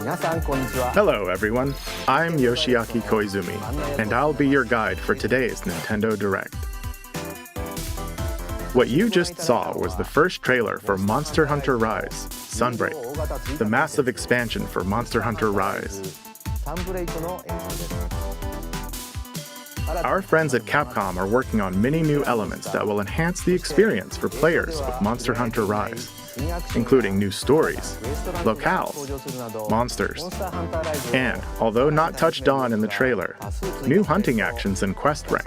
Hello, everyone. I'm Yoshiaki Koizumi, and I'll be your guide for today's Nintendo Direct. What you just saw was the first trailer for Monster Hunter Rise: Sunbreak, the massive expansion for Monster Hunter Rise. Our friends at Capcom are working on many new elements that will enhance the experience for players of Monster Hunter Rise, including new stories, locales, monsters, and, although not touched on in the trailer, new hunting actions and quest rank.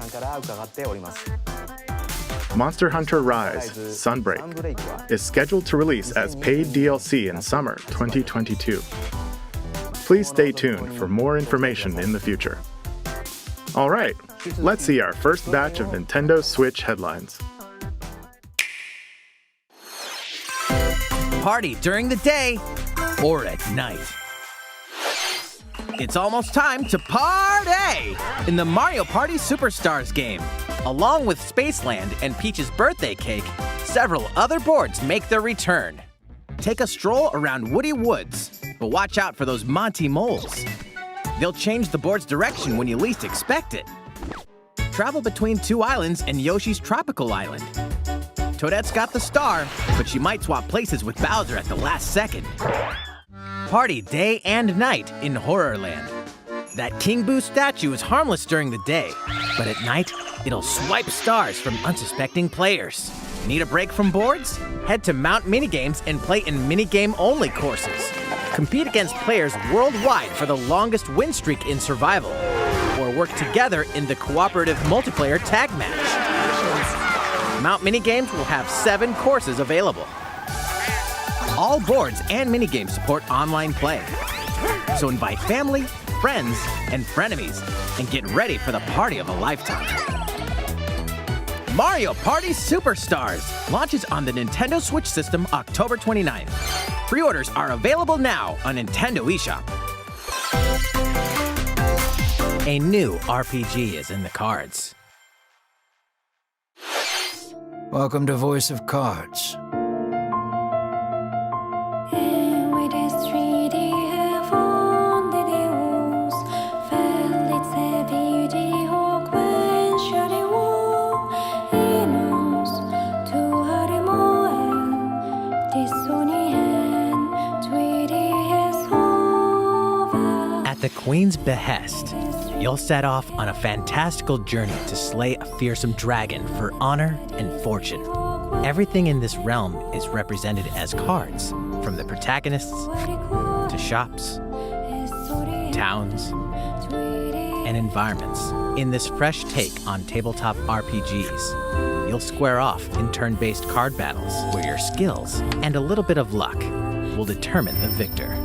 Monster Hunter Rise: Sunbreak is scheduled to release as paid DLC in summer 2022. Please stay tuned for more information in the future. All right, let's see our first batch of Nintendo Switch headlines. Party during the day or at night. It's almost time to party in the Mario Party Superstars game. Along with Spaceland and Peach's birthday cake, several other boards make their return. Take a stroll around Woody Woods, but watch out for those Monty moles. They'll change the board's direction when you least expect it. Travel between two islands and Yoshi's tropical island. Toadette's got the star, but she might swap places with Bowser at the last second. Party day and night in Horrorland. That King Boo statue is harmless during the day, but at night, it'll swipe stars from unsuspecting players. Need a break from boards? Head to Mount Minigames and play in minigame-only courses. Compete against players worldwide for the longest win streak in survival, or work together in the cooperative multiplayer tag match. Mount Minigames will have 7 courses available. All boards and minigames support online play. So invite family, friends, and frenemies, and get ready for the party of a lifetime. Mario Party Superstars launches on the Nintendo Switch system October 29th. Pre-orders are available now on Nintendo eShop. A new RPG is in the cards. Welcome to Voice of Cards. At the Queen's behest, you'll set off on a fantastical journey to slay a fearsome dragon for honor and fortune. Everything in this realm is represented as cards, from the protagonists to shops, towns, and environments. In this fresh take on tabletop RPGs, you'll square off in turn-based card battles where your skills and a little bit of luck will determine the victor.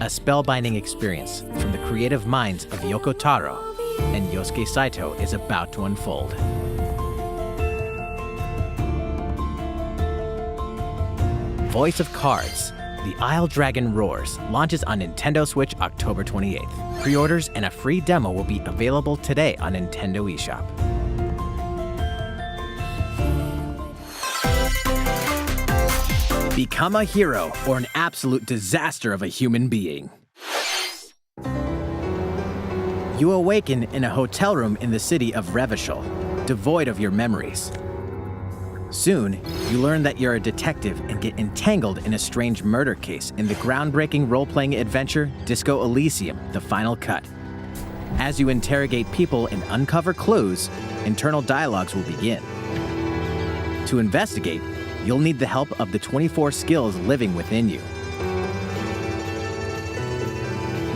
A spellbinding experience from the creative minds of Yoko Taro and Yosuke Saito is about to unfold. Voice of Cards: The Isle Dragon Roars launches on Nintendo Switch October 28th. Pre-orders and a free demo will be available today on Nintendo eShop. Become a hero or an absolute disaster of a human being. You awaken in a hotel room in the city of Revachol, devoid of your memories. Soon, you learn that you're a detective and get entangled in a strange murder case in the groundbreaking role-playing adventure Disco Elysium: The Final Cut. As you interrogate people and uncover clues, internal dialogues will begin. To investigate, you'll need the help of the 24 skills living within you.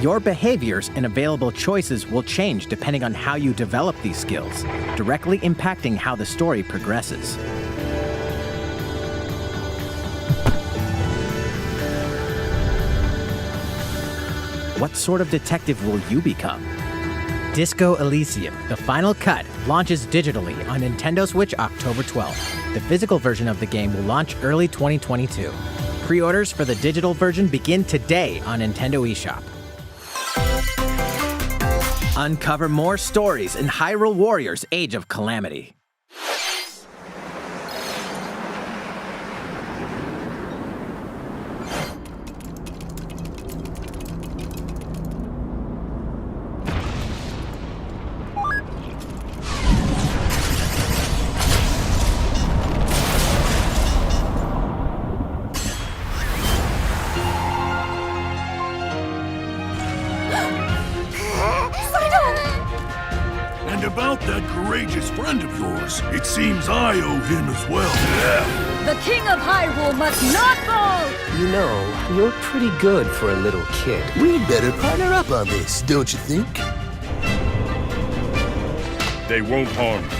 Your behaviors and available choices will change depending on how you develop these skills, directly impacting how the story progresses. What sort of detective will you become? Disco Elysium: The Final Cut launches digitally on Nintendo Switch October 12th. The physical version of the game will launch early 2022. Pre-orders for the digital version begin today on Nintendo eShop. Uncover more stories in Hyrule Warriors: Age of Calamity. And about that courageous friend of yours, it seems I owe him as well. The King of Hyrule must not fall! You know, you're pretty good for a little kid. We'd better partner up on this, don't you think? They won't harm you.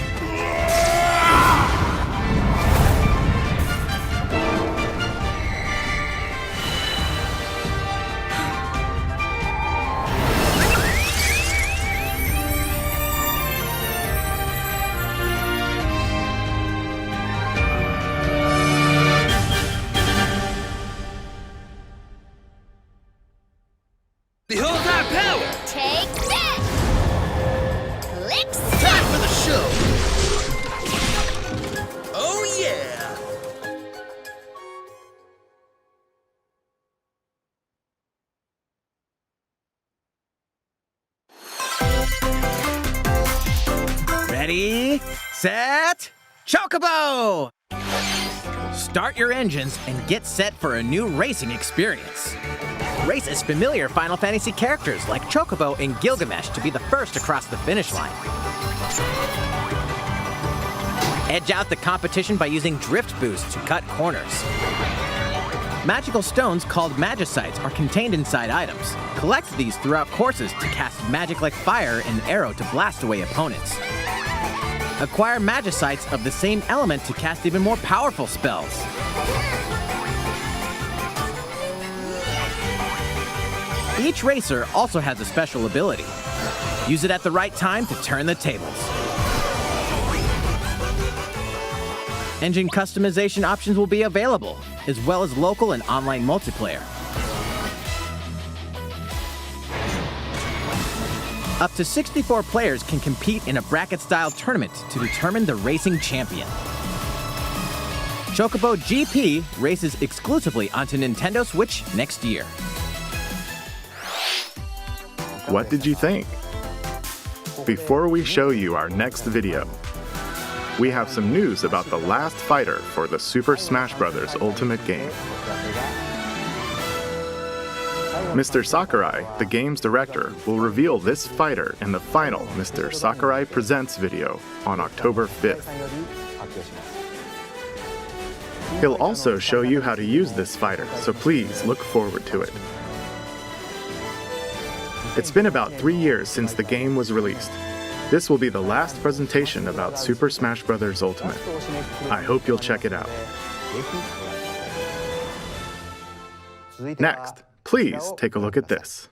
Behold our power! Take that! Click Time for the show! Oh yeah! Ready, set, Chocobo! Start your engines and get set for a new racing experience. Race as familiar Final Fantasy characters like Chocobo and Gilgamesh to be the first across the finish line. Edge out the competition by using Drift Boost to cut corners. Magical stones called Magicites are contained inside items. Collect these throughout courses to cast magic like fire and arrow to blast away opponents. Acquire Magicites of the same element to cast even more powerful spells. Each racer also has a special ability. Use it at the right time to turn the tables. Engine customization options will be available, as well as local and online multiplayer. Up to 64 players can compete in a bracket-style tournament to determine the racing champion. Chocobo GP races exclusively onto Nintendo Switch next year. What did you think? Before we show you our next video, we have some news about the last fighter for the Super Smash Bros. Ultimate game. Mr. Sakurai, the game's director, will reveal this fighter in the final Mr. Sakurai Presents video on October 5th. He'll also show you how to use this fighter, so please look forward to it. It's been about 3 years since the game was released. This will be the last presentation about Super Smash Bros. Ultimate. I hope you'll check it out. Next, please take a look at this.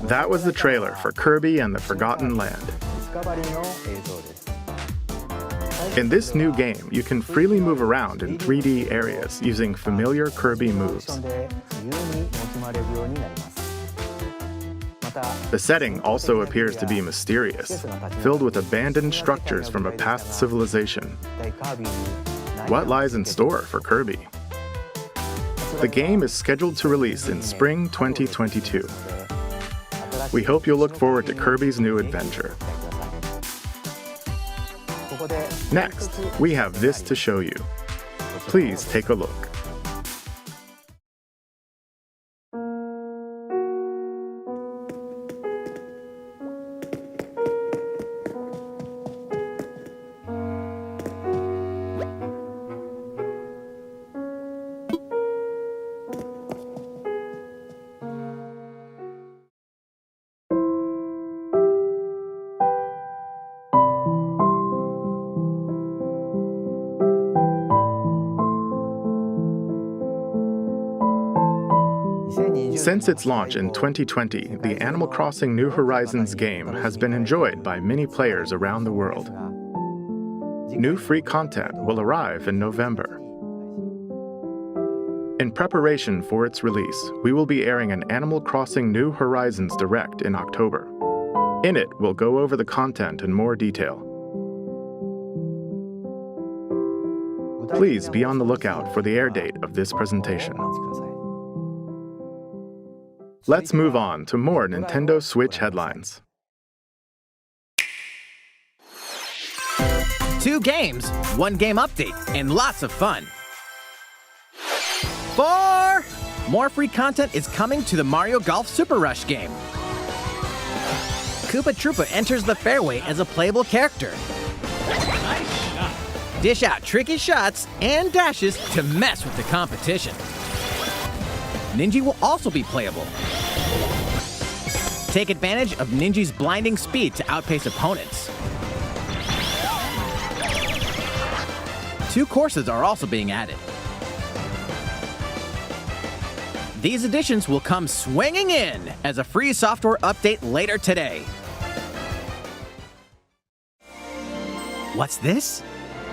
That was the trailer for Kirby and the Forgotten Land. In this new game, you can freely move around in 3D areas using familiar Kirby moves. The setting also appears to be mysterious, filled with abandoned structures from a past civilization. What lies in store for Kirby? The game is scheduled to release in spring 2022. We hope you'll look forward to Kirby's new adventure. Next, we have this to show you. Please take a look. Since its launch in 2020, the Animal Crossing New Horizons game has been enjoyed by many players around the world. New free content will arrive in November. In preparation for its release, we will be airing an Animal Crossing New Horizons Direct in October. In it, we'll go over the content in more detail. Please be on the lookout for the air date of this presentation. Let's move on to more Nintendo Switch headlines. 2 games, 1 game update, and lots of fun. 4! More free content is coming to the Mario Golf Super Rush game. Koopa Troopa enters the fairway as a playable character. Dish out tricky shots and dashes to mess with the competition. Ninja will also be playable. Take advantage of Ninja's blinding speed to outpace opponents. 2 courses are also being added. These additions will come swinging in as a free software update later today. What's this?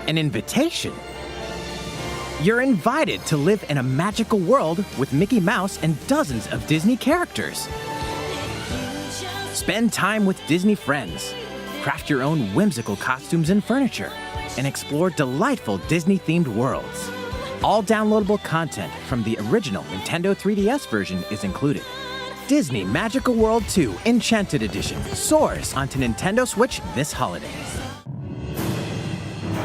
An invitation. You're invited to live in a magical world with Mickey Mouse and dozens of Disney characters. Spend time with Disney friends, craft your own whimsical costumes and furniture, and explore delightful Disney-themed worlds. All downloadable content from the original Nintendo 3DS version is included. Disney Magical World 2 Enchanted Edition soars onto Nintendo Switch this holiday.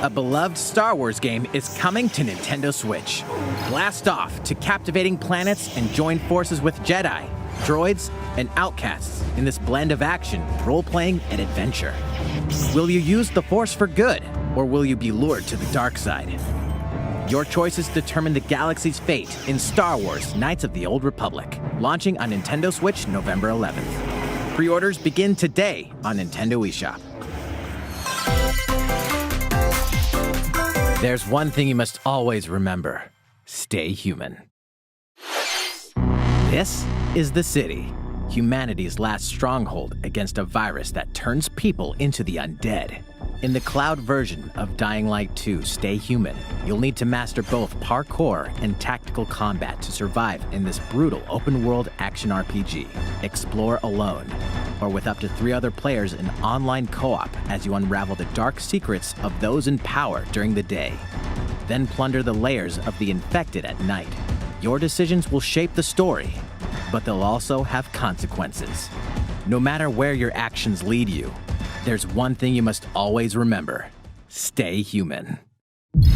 A beloved Star Wars game is coming to Nintendo Switch. Blast off to captivating planets and join forces with Jedi, droids, and outcasts in this blend of action, role-playing, and adventure. Will you use the Force for good, or will you be lured to the dark side? Your choices determine the galaxy's fate in Star Wars Knights of the Old Republic, launching on Nintendo Switch November 11th. Pre-orders begin today on Nintendo eShop. There's one thing you must always remember. Stay human. This is the city, humanity's last stronghold against a virus that turns people into the undead. In the cloud version of Dying Light 2 Stay Human, you'll need to master both parkour and tactical combat to survive in this brutal open-world action RPG. Explore alone, or with up to 3 other players in online co-op as you unravel the dark secrets of those in power during the day. Then plunder the layers of the infected at night. Your decisions will shape the story, but they'll also have consequences. No matter where your actions lead you, there's one thing you must always remember. Stay human.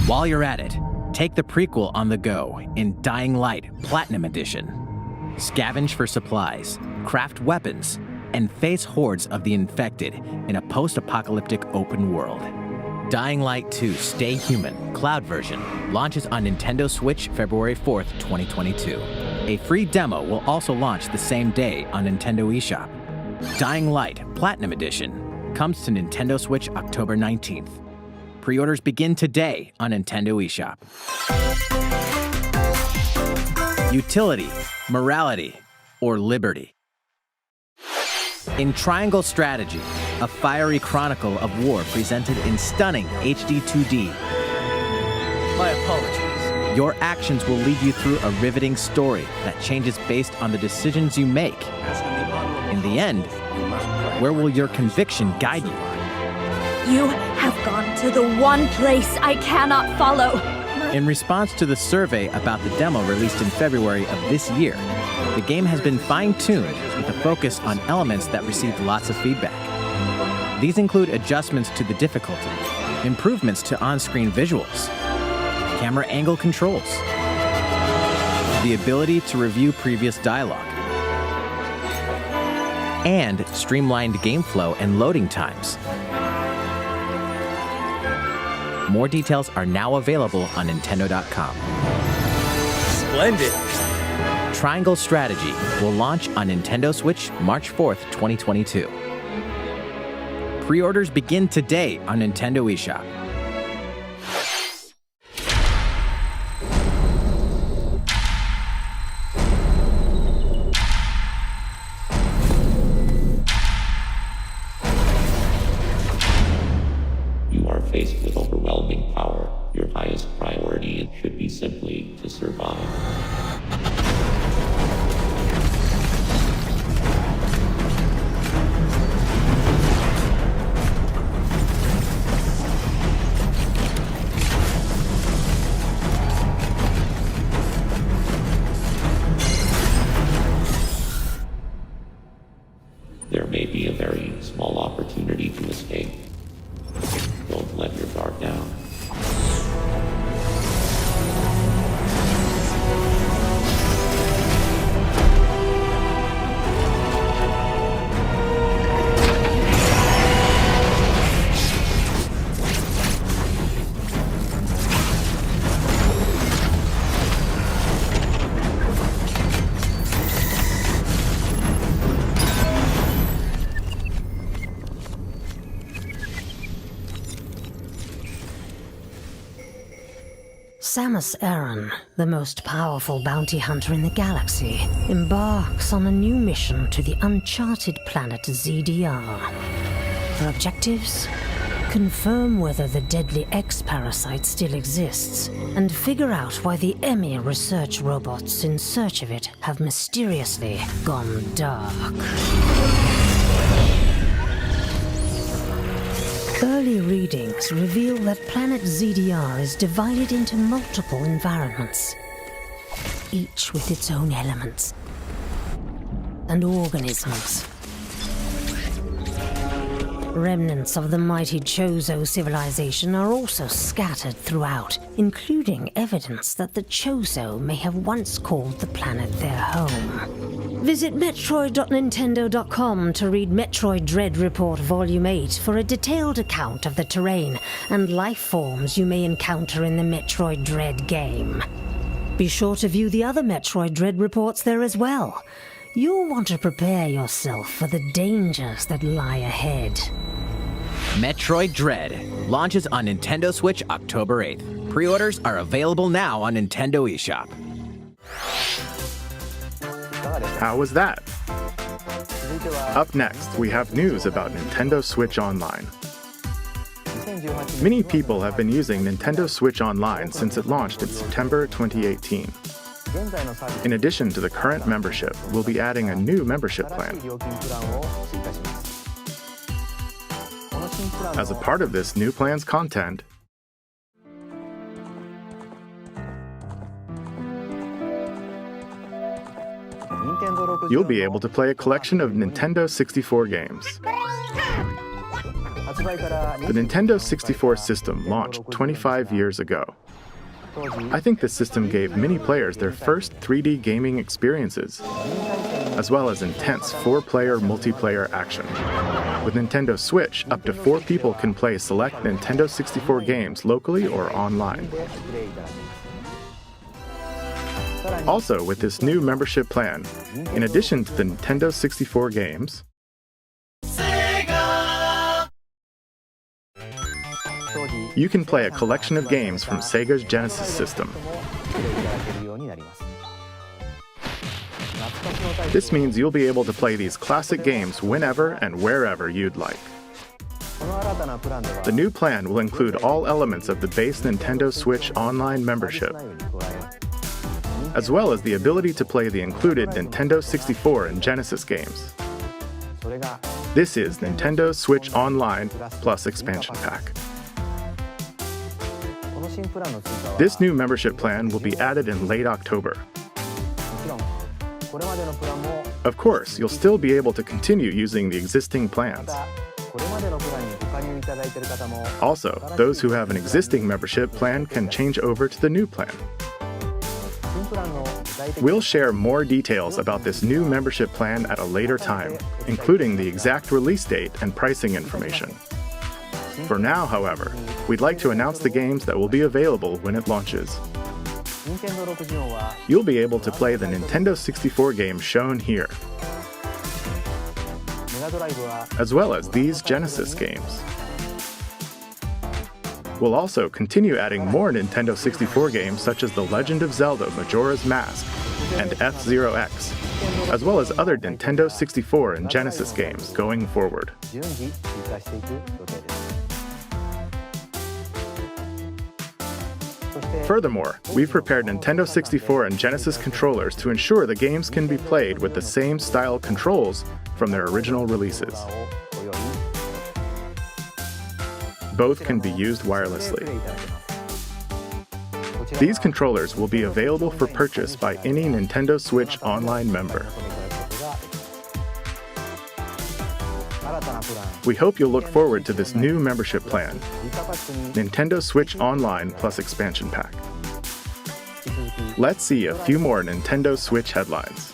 While you're at it, take the prequel on the go in Dying Light Platinum Edition. Scavenge for supplies, craft weapons, and face hordes of the infected in a post-apocalyptic open world. Dying Light 2 Stay Human Cloud version launches on Nintendo Switch February 4th, 2022. A free demo will also launch the same day on Nintendo eShop. Dying Light Platinum Edition comes to Nintendo Switch October 19th. Pre-orders begin today on Nintendo eShop. Utility, morality, or liberty? In Triangle Strategy, a fiery chronicle of war presented in stunning HD 2D. My apologies. Your actions will lead you through a riveting story that changes based on the decisions you make. In the end, where will your conviction guide you? You have gone to the one place I cannot follow. In response to the survey about the demo released in February of this year, the game has been fine-tuned with a focus on elements that received lots of feedback. These include adjustments to the difficulty, improvements to on-screen visuals, camera angle controls, the ability to review previous dialogue, and streamlined game flow and loading times. More details are now available on Nintendo.com. Splendid. Triangle Strategy will launch on Nintendo Switch March 4th, 2022. Pre-orders begin today on Nintendo eShop. You are faced with overwhelming power. Your highest priority should be simply to survive. There may be a very small opportunity to escape. Don't let your guard down. Samus Aran, the most powerful bounty hunter in the galaxy, embarks on a new mission to the uncharted planet ZDR. Her objectives? Confirm whether the deadly X-parasite still exists, and figure out why the EMI research robots in search of it have mysteriously gone dark. Early readings reveal that planet ZDR is divided into multiple environments, each with its own elements and organisms. Remnants of the mighty Chozo civilization are also scattered throughout, including evidence that the Chozo may have once called the planet their home. Visit Metroid.Nintendo.com to read Metroid Dread Report Volume 8 for a detailed account of the terrain and life forms you may encounter in the Metroid Dread game. Be sure to view the other Metroid Dread reports there as well. You'll want to prepare yourself for the dangers that lie ahead. Metroid Dread launches on Nintendo Switch October 8th. Pre-orders are available now on Nintendo eShop. How was that? Up next, we have news about Nintendo Switch Online. Many people have been using Nintendo Switch Online since it launched in September 2018. In addition to the current membership, we'll be adding a new membership plan. As a part of this new plan's content, you'll be able to play a collection of Nintendo 64 games. The Nintendo 64 system launched 25 years ago. I think this system gave many players their first 3D gaming experiences, as well as intense 4-player multiplayer action. With Nintendo Switch, up to 4 people can play select Nintendo 64 games locally or online. Also, with this new membership plan, in addition to the Nintendo 64 games, you can play a collection of games from Sega's Genesis system. This means you'll be able to play these classic games whenever and wherever you'd like. The new plan will include all elements of the base Nintendo Switch Online membership, as well as the ability to play the included Nintendo 64 and Genesis games. This is Nintendo Switch Online plus Expansion Pack. This new membership plan will be added in late October. Of course, you'll still be able to continue using the existing plans. Also, those who have an existing membership plan can change over to the new plan. We'll share more details about this new membership plan at a later time, including the exact release date and pricing information. For now, however, we'd like to announce the games that will be available when it launches. You'll be able to play the Nintendo 64 games shown here, as well as these Genesis games. We'll also continue adding more Nintendo 64 games such as The Legend of Zelda Majora's Mask and F-Zero X, as well as other Nintendo 64 and Genesis games going forward. Furthermore, we've prepared Nintendo 64 and Genesis controllers to ensure the games can be played with the same style controls from their original releases. Both can be used wirelessly. These controllers will be available for purchase by any Nintendo Switch Online member. We hope you'll look forward to this new membership plan, Nintendo Switch Online plus Expansion Pack. Let's see a few more Nintendo Switch headlines.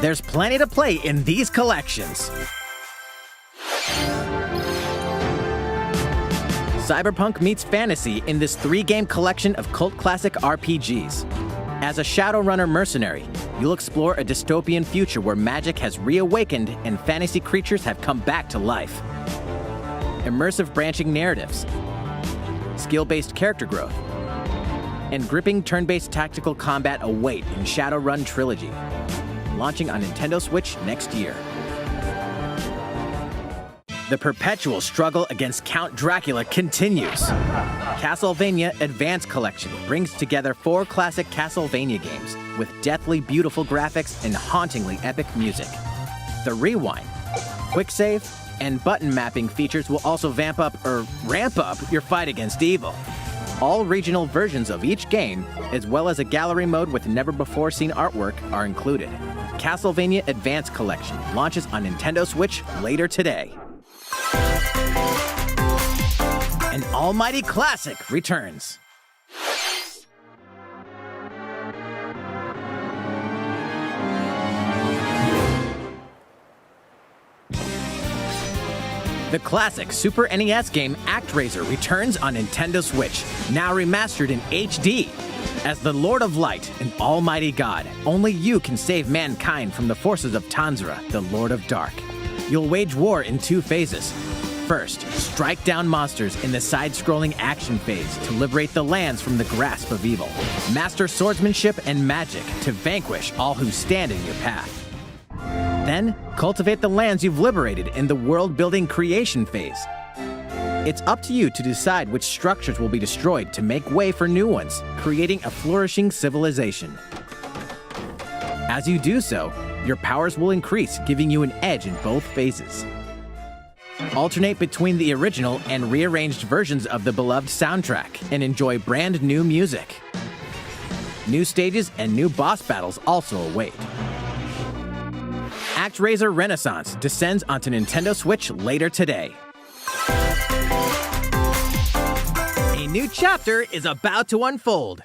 There's plenty to play in these collections. Cyberpunk meets fantasy in this 3-game collection of cult classic RPGs. As a Shadowrunner mercenary, you'll explore a dystopian future where magic has reawakened and fantasy creatures have come back to life. Immersive branching narratives, skill-based character growth, and gripping turn-based tactical combat await in Shadowrun Trilogy, launching on Nintendo Switch next year. The perpetual struggle against Count Dracula continues. Castlevania Advance Collection brings together 4 classic Castlevania games with deathly beautiful graphics and hauntingly epic music. The Rewind, Quick Save, and button mapping features will also ramp up your fight against evil. All regional versions of each game, as well as a gallery mode with never-before-seen artwork, are included. Castlevania Advance Collection launches on Nintendo Switch later today. An almighty classic returns. The classic Super NES game ActRaiser returns on Nintendo Switch, now remastered in HD. As the Lord of Light and Almighty God, only you can save mankind from the forces of Tanzra, the Lord of Dark. You'll wage war in 2 phases. First, strike down monsters in the side-scrolling action phase to liberate the lands from the grasp of evil. Master swordsmanship and magic to vanquish all who stand in your path. Then, cultivate the lands you've liberated in the world-building creation phase. It's up to you to decide which structures will be destroyed to make way for new ones, creating a flourishing civilization. As you do so, your powers will increase, giving you an edge in both phases. Alternate between the original and rearranged versions of the beloved soundtrack and enjoy brand new music. New stages and new boss battles also await. ActRaiser Renaissance descends onto Nintendo Switch later today. A new chapter is about to unfold.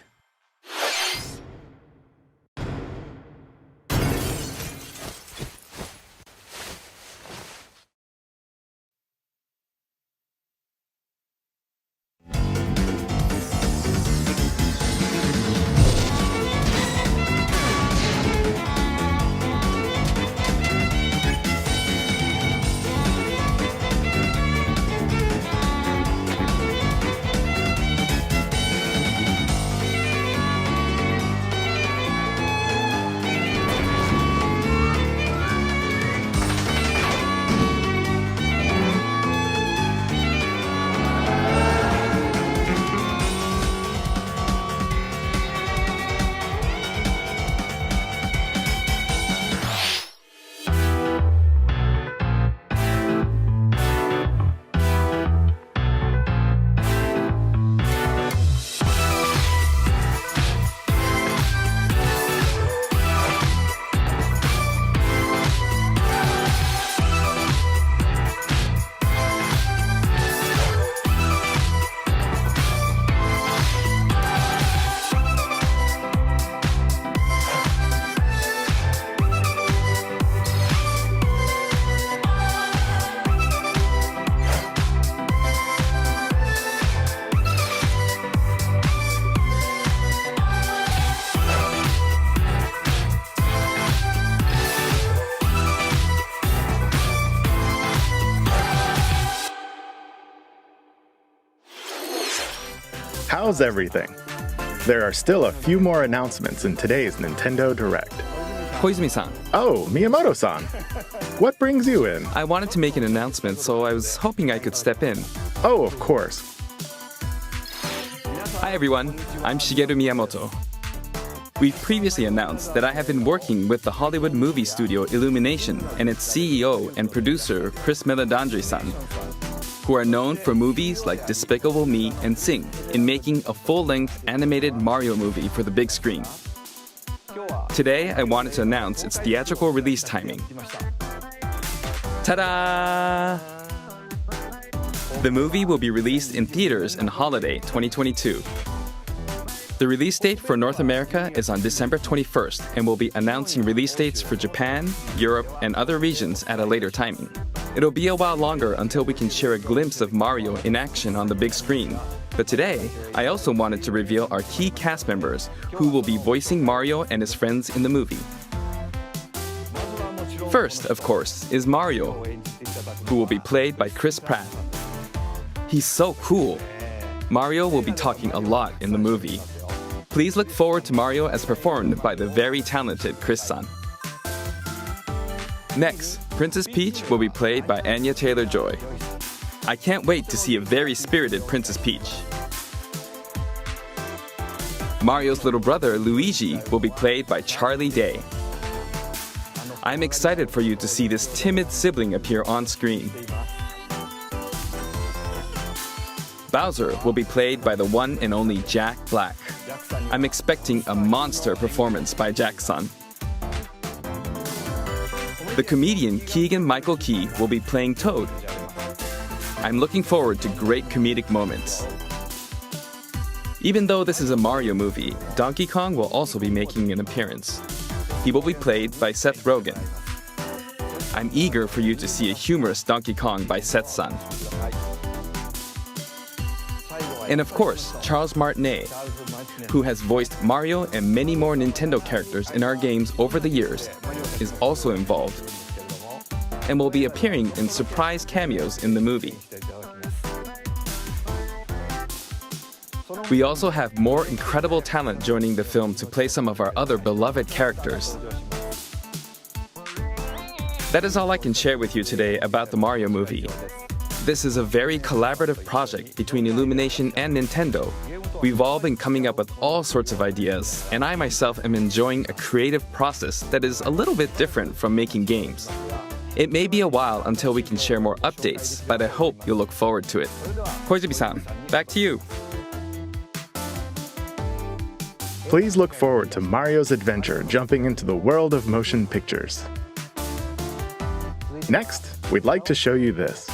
How's everything? There are still a few more announcements in today's Nintendo Direct. Koizumi-san. Oh, Miyamoto-san. What brings you in? I wanted to make an announcement, so I was hoping I could step in. Oh, of course. Hi everyone, I'm Shigeru Miyamoto. We've previously announced that I have been working with the Hollywood movie studio Illumination and its CEO and producer Chris Meledandri-san, who are known for movies like Despicable Me and Sing, in making a full-length animated Mario movie for the big screen. Today, I wanted to announce its theatrical release timing. Ta-da! The movie will be released in theaters in holiday 2022. The release date for North America is on December 21st, and we'll be announcing release dates for Japan, Europe, and other regions at a later timing. It'll be a while longer until we can share a glimpse of Mario in action on the big screen. But today, I also wanted to reveal our key cast members who will be voicing Mario and his friends in the movie. First, of course, is Mario, who will be played by Chris Pratt. He's so cool. Mario will be talking a lot in the movie. Please look forward to Mario as performed by the very talented Chris-san. Next, Princess Peach will be played by Anya Taylor-Joy. I can't wait to see a very spirited Princess Peach. Mario's little brother, Luigi, will be played by Charlie Day. I'm excited for you to see this timid sibling appear on screen. Bowser will be played by the one and only Jack Black. I'm expecting a monster performance by Jack-san. The comedian Keegan-Michael Key will be playing Toad. I'm looking forward to great comedic moments. Even though this is a Mario movie, Donkey Kong will also be making an appearance. He will be played by Seth Rogen. I'm eager for you to see a humorous Donkey Kong by Seth-san. And of course, Charles Martinet, who has voiced Mario and many more Nintendo characters in our games over the years, is also involved and will be appearing in surprise cameos in the movie. We also have more incredible talent joining the film to play some of our other beloved characters. That is all I can share with you today about the Mario movie. This is a very collaborative project between Illumination and Nintendo. We've all been coming up with all sorts of ideas, and I myself am enjoying a creative process that is a little bit different from making games. It may be a while until we can share more updates, but I hope you'll look forward to it. Koizumi-san, back to you. Please look forward to Mario's adventure jumping into the world of motion pictures. Next, we'd like to show you this.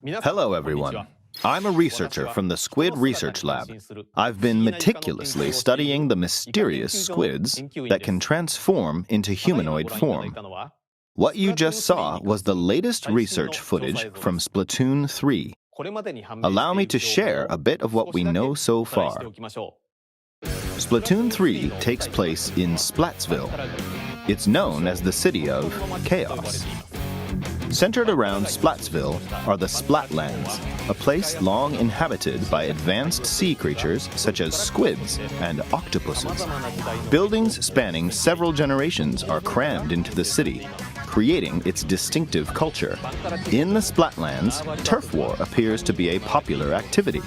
Hello, everyone. I'm a researcher from the Squid Research Lab. I've been meticulously studying the mysterious squids that can transform into humanoid form. What you just saw was the latest research footage from Splatoon 3. Allow me to share a bit of what we know so far. Splatoon 3 takes place in Splatsville. It's known as the City of Chaos. Centered around Splatsville are the Splatlands, a place long inhabited by advanced sea creatures such as squids and octopuses. Buildings spanning several generations are crammed into the city, creating its distinctive culture. In the Splatlands, turf war appears to be a popular activity.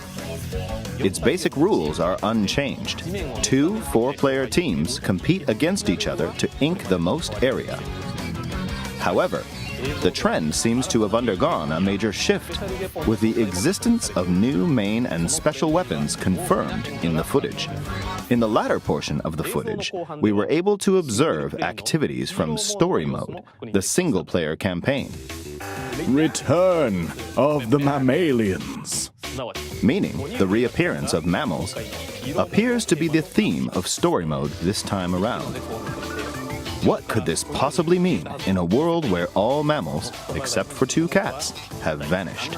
Its basic rules are unchanged. 2 4-player teams compete against each other to ink the most area. However, the trend seems to have undergone a major shift, with the existence of new main and special weapons confirmed in the footage. In the latter portion of the footage, we were able to observe activities from Story Mode, the single-player campaign. Return of the mammalians. Meaning the reappearance of mammals appears to be the theme of Story Mode this time around. What could this possibly mean in a world where all mammals, except for 2 cats, have vanished?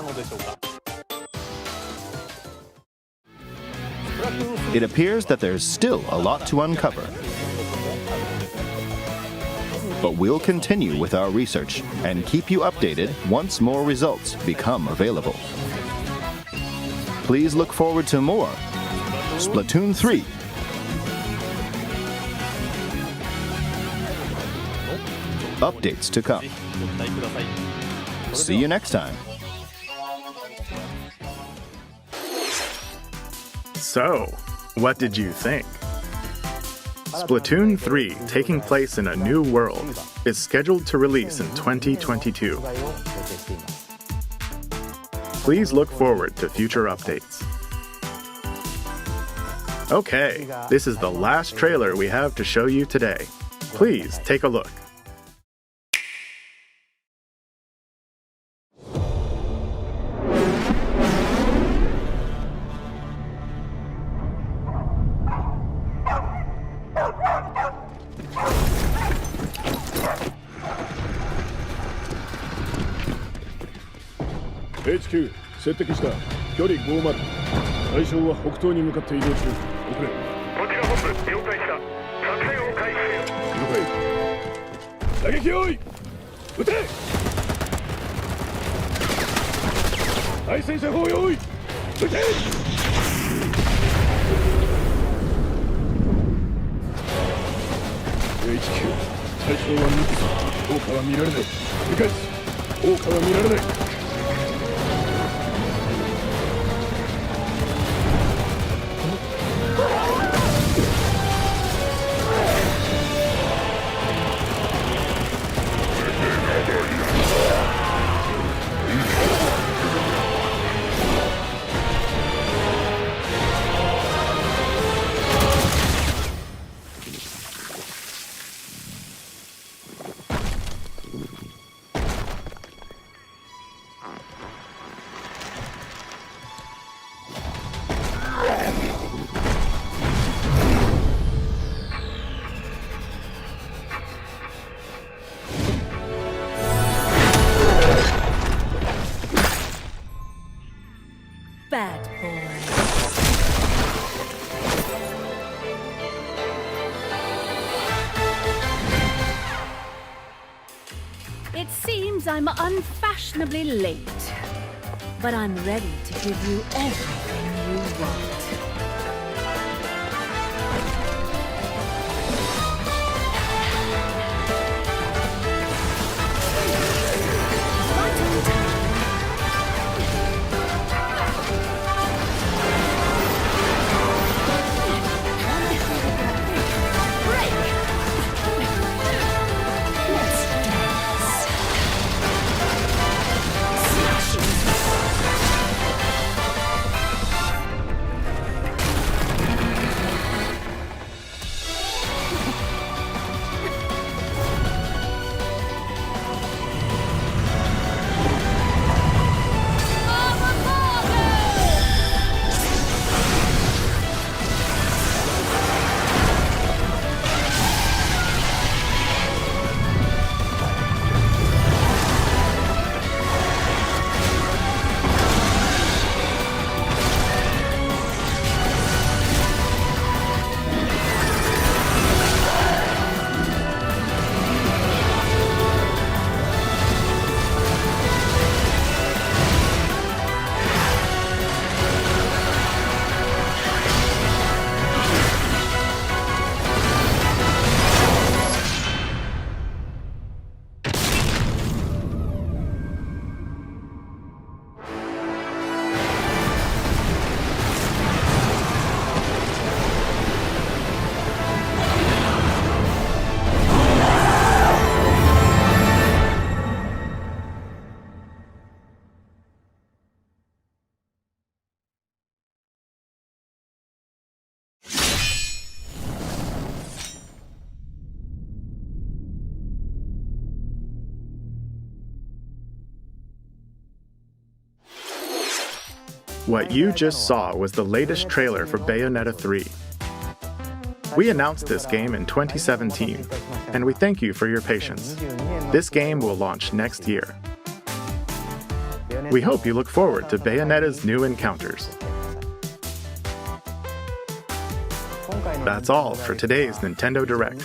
It appears that there's still a lot to uncover. But we'll continue with our research and keep you updated once more results become available. Please look forward to more Splatoon 3. Updates to come. See you next time. So, what did you think? Splatoon 3, taking place in a new world, is scheduled to release in 2022. Please look forward to future updates. Okay, this is the last trailer we have to show you today. Please take a look. HQ 接敵した距離50対象は北東に向かって移動中遅れこちら本部了解した作戦を開始せよ了解打撃用意撃て対戦車砲用意撃てHQ 対象は2機効果は見られない理解効果は見られないBad boys. It seems I'm unfashionably late, but I'm ready to give you everything you want. What you just saw was the latest trailer for Bayonetta 3. We announced this game in 2017, and we thank you for your patience. This game will launch next year. We hope you look forward to Bayonetta's new encounters. That's all for today's Nintendo Direct.